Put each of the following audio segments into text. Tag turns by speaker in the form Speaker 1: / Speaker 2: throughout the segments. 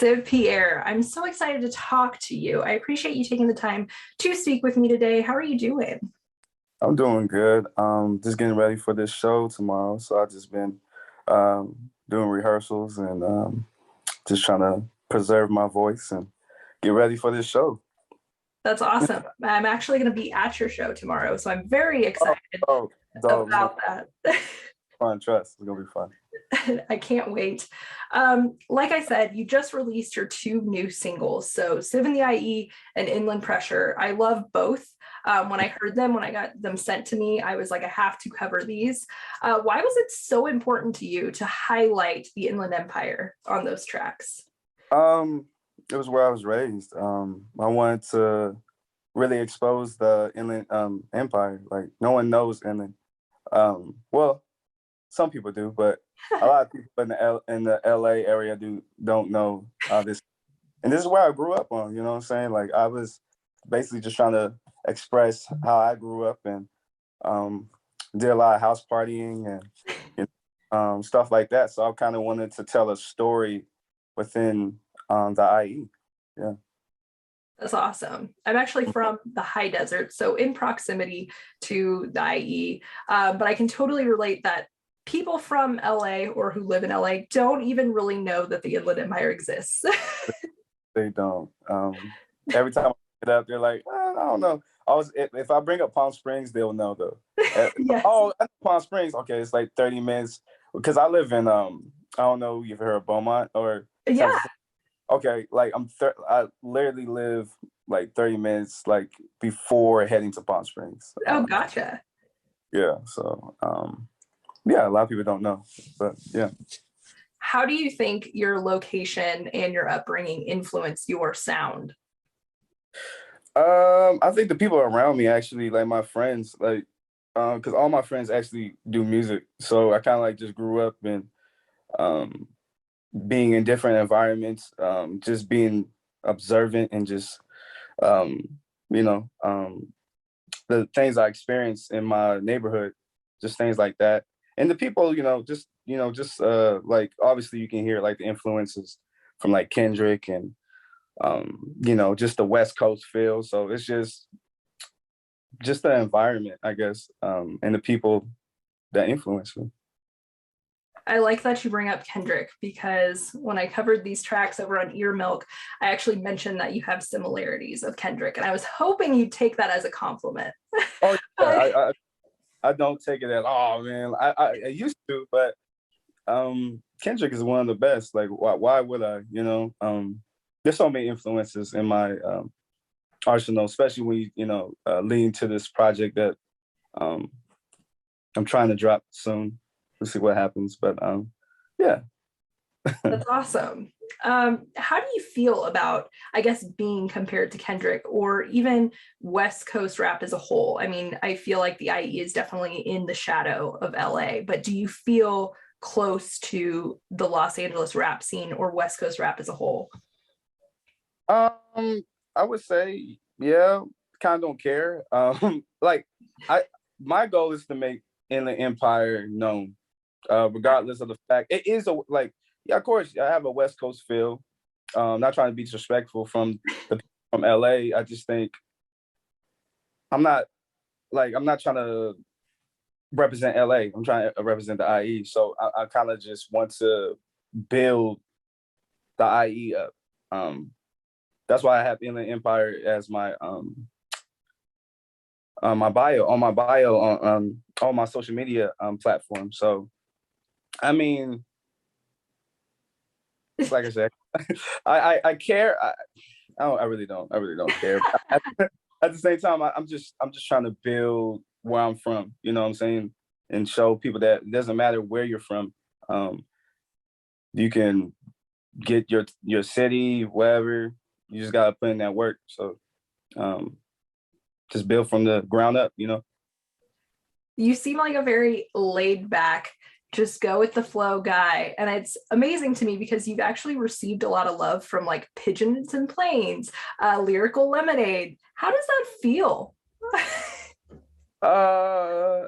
Speaker 1: Civ Pierre. I'm so excited to talk to you. I appreciate you taking the time to speak with me today. How are you doing?
Speaker 2: I'm doing good. Just getting ready for this show tomorrow. So I've just been doing rehearsals and just trying to preserve my voice and get ready for this show.
Speaker 1: That's awesome. I'm actually going to be at your show tomorrow, so I'm very excited
Speaker 2: Oh, dog, it's gonna
Speaker 1: about that.
Speaker 2: be fun. Trust, it's gonna be fun.
Speaker 1: I can't wait. Like I said, you just released your two new singles, so Civ in the IE and Inland Pressure. I love both. When I heard them, when I got them sent to me, I was like, I have to cover these. Why was it so important to you to highlight the Inland Empire on those tracks?
Speaker 2: It was where I was raised. I wanted to really expose the Inland Empire. Like no one knows Inland. Well, some people do, but a lot of people in the LA area don't know this. And this is where I grew up on, you know what I'm saying? Like I was basically just trying to express how I grew up and did a lot of house partying and stuff like that. So I kind of wanted to tell a story within the IE. Yeah.
Speaker 1: That's awesome. I'm actually from the high desert, so in proximity to the IE, but I can totally relate that people from LA or who live in LA don't even really know that the Inland Empire exists.
Speaker 2: They don't. Every time I get up, they're like, I don't know. If I bring up Palm Springs, they'll know though.
Speaker 1: Yes.
Speaker 2: Oh, Palm Springs. Okay, it's like 30 minutes because I live in I don't know if you've heard of Beaumont or
Speaker 1: Yeah.
Speaker 2: okay, like I literally live like 30 minutes like before heading to Palm Springs.
Speaker 1: Oh, gotcha.
Speaker 2: Yeah, so yeah, a lot of people don't know, but yeah.
Speaker 1: How do you think your location and your upbringing influence your sound?
Speaker 2: I think the people around me actually, like my friends, like because all my friends actually do music, so I kind of like just grew up in um being in different environments, just being observant and just um, you know, the things I experienced in my neighborhood, just things like that. And the people, just like obviously you can hear like the influences from like Kendrick and just the West Coast feel. So it's just the environment, I guess, and the people that influence me.
Speaker 1: I like that you bring up Kendrick because when I covered these tracks over on EARMILK, I actually mentioned that you have similarities of Kendrick, and I was hoping you'd take that as a compliment.
Speaker 2: Oh yeah, I don't take it at all, man. I used to, but Kendrick is one of the best. Like why would I? There's so many influences in my arsenal, especially when you lead to this project that um I'm trying to drop soon. We'll see what happens, but yeah.
Speaker 1: That's awesome. How do you feel about, I guess, being compared to Kendrick or even West Coast rap as a whole? I mean, I feel like the IE is definitely in the shadow of LA, but do you feel close to the Los Angeles rap scene or West Coast rap as a whole?
Speaker 2: I would say, yeah, kind of don't care. Like I my goal is to make Inland Empire known, regardless of the fact it is like, yeah, of course, I have a West Coast feel. Not trying to be disrespectful from LA. I just think I'm not I'm not trying to represent LA. I'm trying to represent the IE. So I kind of just want to build the IE up. That's why I have Inland Empire as my bio on all my social media platforms. So I mean, like I said, I care. I really don't. I really don't care. At the same time, I'm just trying to build where I'm from. You know what I'm saying, and show people that it doesn't matter where you're from. You can get your city, wherever. You just gotta put in that work. So just build from the ground up.
Speaker 1: You seem like a very laid back, just go with the flow guy. And it's amazing to me because you've actually received a lot of love from like Pigeons and Planes, Lyrical Lemonade. How does that feel?
Speaker 2: Uh,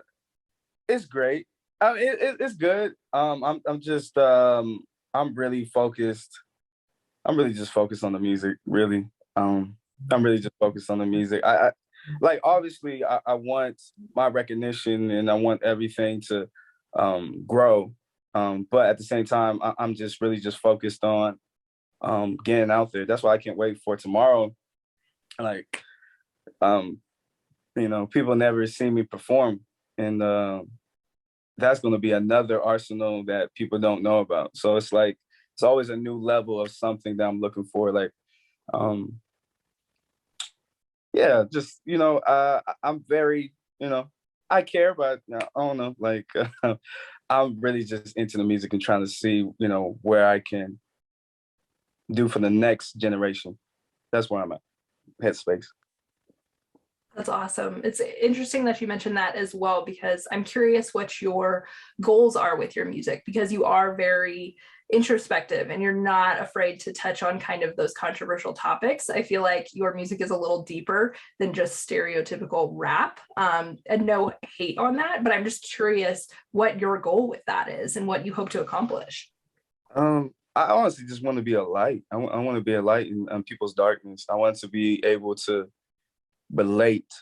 Speaker 2: it's great. It's good. I'm just I'm really focused I'm really just focused on the music, really. I'm really just focused on the music. I like obviously I want my recognition and I want everything to grow. But at the same time, I'm just really just focused on getting out there. That's why I can't wait for tomorrow. Like um, you know, people never see me perform, and that's going to be another arsenal that people don't know about. So it's like it's always a new level of something that I'm looking for. Like, um, yeah, just you know, I'm very, you know, I care, but I don't know, like I'm really just into the music and trying to see, you know, where I can do for the next generation. That's where I'm at, headspace.
Speaker 1: That's awesome. It's interesting that you mentioned that as well, because I'm curious what your goals are with your music, because you are very introspective and you're not afraid to touch on kind of those controversial topics. I feel like your music is a little deeper than just stereotypical rap. And no hate on that, but I'm just curious what your goal with that is and what you hope to accomplish.
Speaker 2: I honestly just want to be a light. I want to be a light in people's darkness. I want to be able to relate.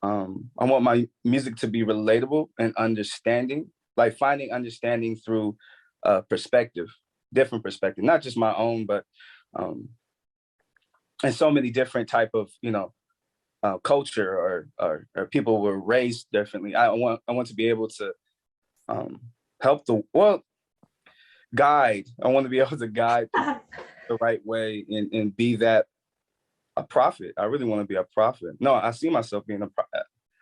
Speaker 2: I want my music to be relatable and understanding, like finding understanding through perspective, different perspective, not just my own, but um, and so many different type of, you know, culture or people were raised differently. I want to be able to um, help the well guide. I want to be able to guide people the right way and be that a prophet. I really want to be a prophet. No, I see myself being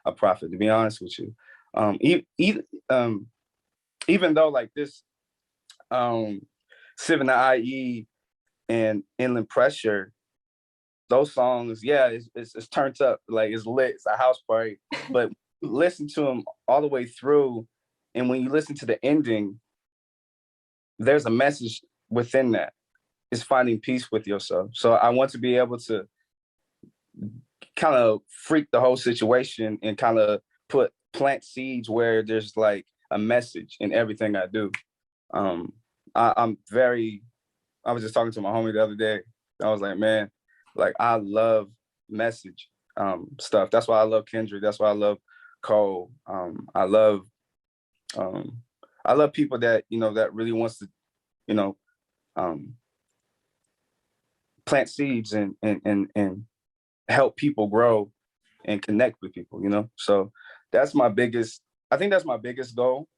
Speaker 2: a prophet, to be honest with you. Um, even though like this um, Civ and the IE and Inland Pressure, those songs, yeah, it's turned up, like it's lit, it's a house party. But listen to them all the way through, and when you listen to the ending, there's a message within that. It's finding peace with yourself. So I want to be able to kind of freak the whole situation and kind of plant seeds where there's like a message in everything I do. Um, I'm very. I was just talking to my homie the other day. I was like, man, like I love message stuff. That's why I love Kendrick. That's why I love Cole. Um, I love people that you know that really wants to you know um, plant seeds and help people grow and connect with people, you know? So that's my biggest, I think that's my biggest goal.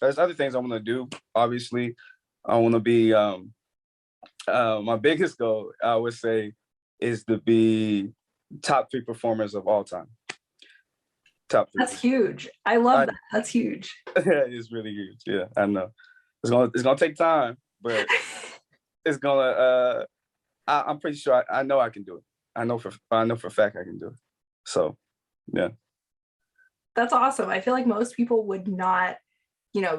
Speaker 2: There's other things I want to do. Obviously, I want to be, my biggest goal, I would say, is to be top 3 performers of all time. Top 3.
Speaker 1: That's huge. I love that. That's huge.
Speaker 2: It's really huge. Yeah, I know. It's gonna take time, but it's gonna, I'm pretty sure I know I can do it. I know for a fact I can do it. So, yeah.
Speaker 1: That's awesome. I feel like most people would not,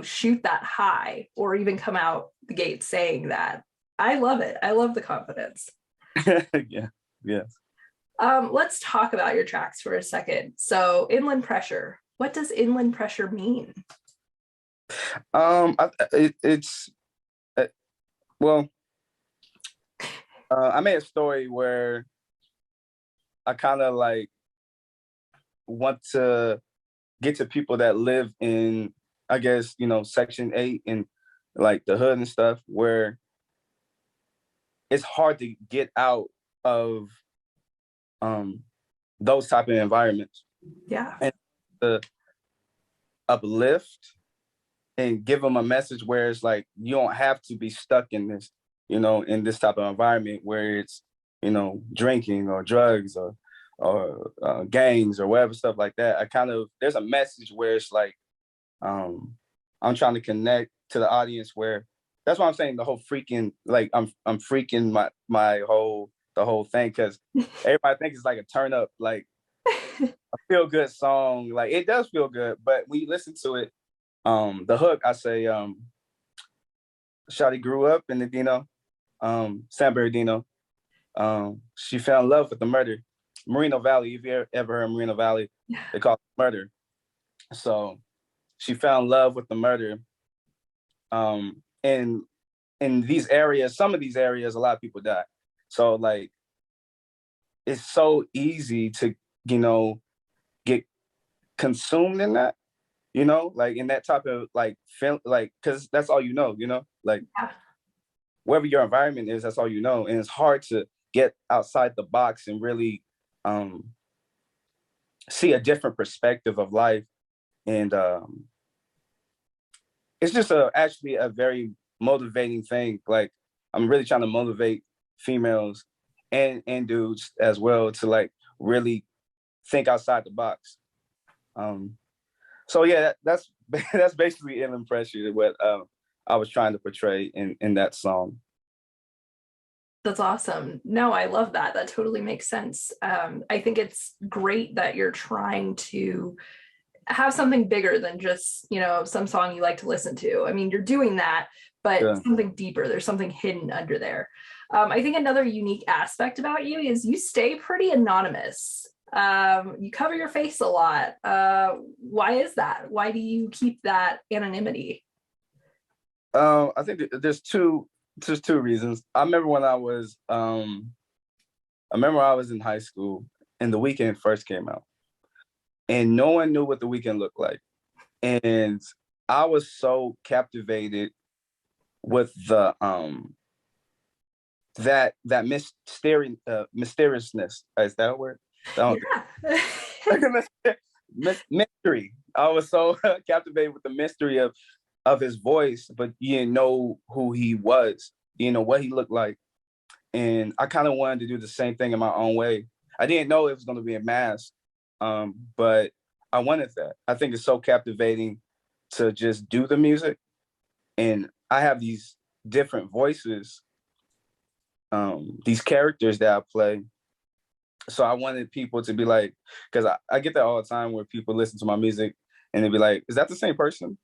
Speaker 1: shoot that high or even come out the gate saying that. I love it. I love the confidence.
Speaker 2: Yeah. Yeah.
Speaker 1: Let's talk about your tracks for a second. So, Inland Pressure. What does inland pressure mean?
Speaker 2: It's well, I made a story where I kind of like want to get to people that live in, I guess, Section 8 and like the hood and stuff, where it's hard to get out of those type of environments.
Speaker 1: Yeah.
Speaker 2: And to uplift and give them a message where it's like, you don't have to be stuck in this, in this type of environment where it's, drinking or drugs or gangs or whatever stuff like that. There's a message where it's like, I'm trying to connect to the audience where that's why I'm saying the whole freaking, like I'm freaking the whole thing, because everybody thinks it's like a turn up, like a feel good song. Like it does feel good, but when you listen to it, the hook, I say, Shawty grew up in the San Bernardino. She fell in love with the murder. Moreno Valley, if you ever heard of Moreno Valley, they call it murder. So she fell in love with the murder. And in these areas, some of these areas, a lot of people die. So like, it's so easy to, you know, get consumed in that, you know, like in that type of like feel, like, because that's all you know, like
Speaker 1: Yeah.
Speaker 2: wherever your environment is, that's all you know. And it's hard to get outside the box and really see a different perspective of life. And it's just actually a very motivating thing. Like, I'm really trying to motivate females and dudes as well to like really think outside the box. So yeah, that's that's basically Inland Pressure, what I was trying to portray in that song.
Speaker 1: That's awesome. No, I love that. That totally makes sense. I think it's great that you're trying to have something bigger than just, you know, some song you like to listen to. I mean, you're doing that, but
Speaker 2: Yeah.
Speaker 1: something deeper. There's something hidden under there. I think another unique aspect about you is you stay pretty anonymous. You cover your face a lot. Why is that? Why do you keep that anonymity?
Speaker 2: I think there's two reasons. I remember when I was in high school and The Weeknd first came out, and no one knew what The Weeknd looked like, and I was so captivated with the that mysteriousness. Is that a word?
Speaker 1: Yeah.
Speaker 2: Mystery. I was so captivated with the mystery of his voice, but you didn't know who he was, you know, what he looked like. And I kind of wanted to do the same thing in my own way. I didn't know it was going to be a mask, but I wanted that. I think it's so captivating to just do the music. And I have these different voices, these characters that I play. So I wanted people to be like, because I get that all the time where people listen to my music and they be like, is that the same person?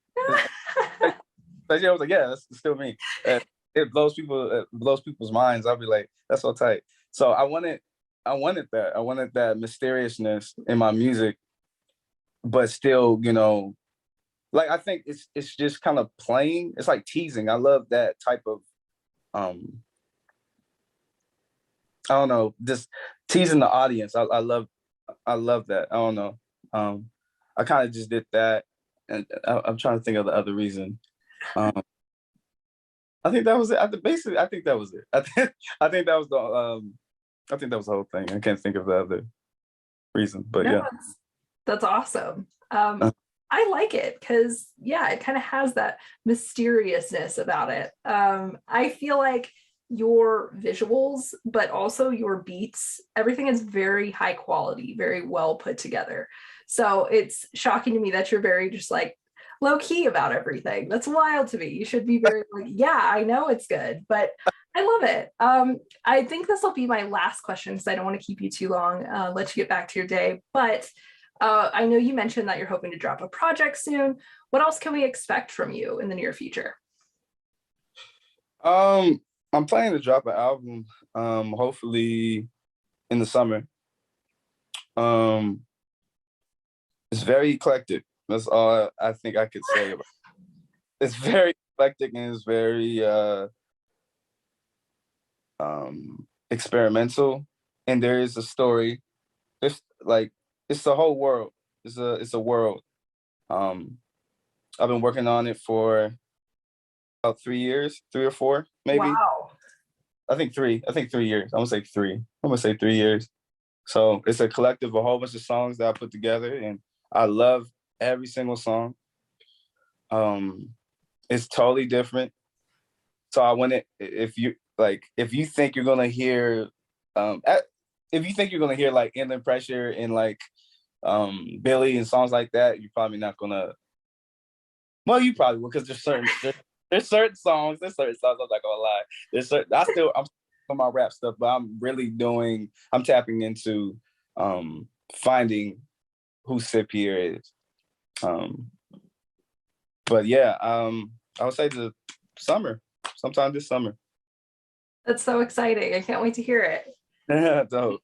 Speaker 2: But yeah, I was like, yeah, that's still me. It blows people's minds. I'll be like, that's so tight. So I wanted that. I wanted that mysteriousness in my music, but still, you know, like I think it's just kind of playing. It's like teasing. I love that type of I don't know, just teasing the audience. I love that. I don't know. I kind of just did that, and I'm trying to think of the other reason. Um, I think that was it. Basically, I think that was it. I think that was I think that was the whole thing. I can't think of the other reason, but
Speaker 1: No,
Speaker 2: yeah.
Speaker 1: that's awesome.
Speaker 2: Uh,
Speaker 1: I like it because, yeah, it kind of has that mysteriousness about it. I feel like your visuals, but also your beats, everything is very high quality, very well put together. So it's shocking to me that you're very just like low key about everything. That's wild to me. You should be very like, yeah, I know it's good, but I love it. I think this will be my last question because I don't want to keep you too long, let you get back to your day. But I know you mentioned that you're hoping to drop a project soon. What else can we expect from you in the near future?
Speaker 2: I'm planning to drop an album, hopefully in the summer. Um, it's very eclectic. That's all I think I could say about it. It's very eclectic and it's very experimental. And there is a story. It's like it's the whole world. It's a world. Um, I've been working on it for about 3 years, 3 or 4, maybe.
Speaker 1: Wow.
Speaker 2: I think 3. I think 3 years. I'm gonna say 3. I'm gonna say 3 years. So it's a collective, a whole bunch of songs that I put together, and I love every single song. It's totally different. So I want it. If you think you're gonna hear, if you think you're gonna hear like Inland Pressure and like Billy and songs like that, you're probably not gonna. Well, you probably will because there's certain songs. There's certain songs. I'm not gonna lie. I'm on my rap stuff, but I'm tapping into finding who Civ Pierre is. But yeah, I would say the summer, sometime this summer.
Speaker 1: That's so exciting. I can't wait to hear it.
Speaker 2: Dope.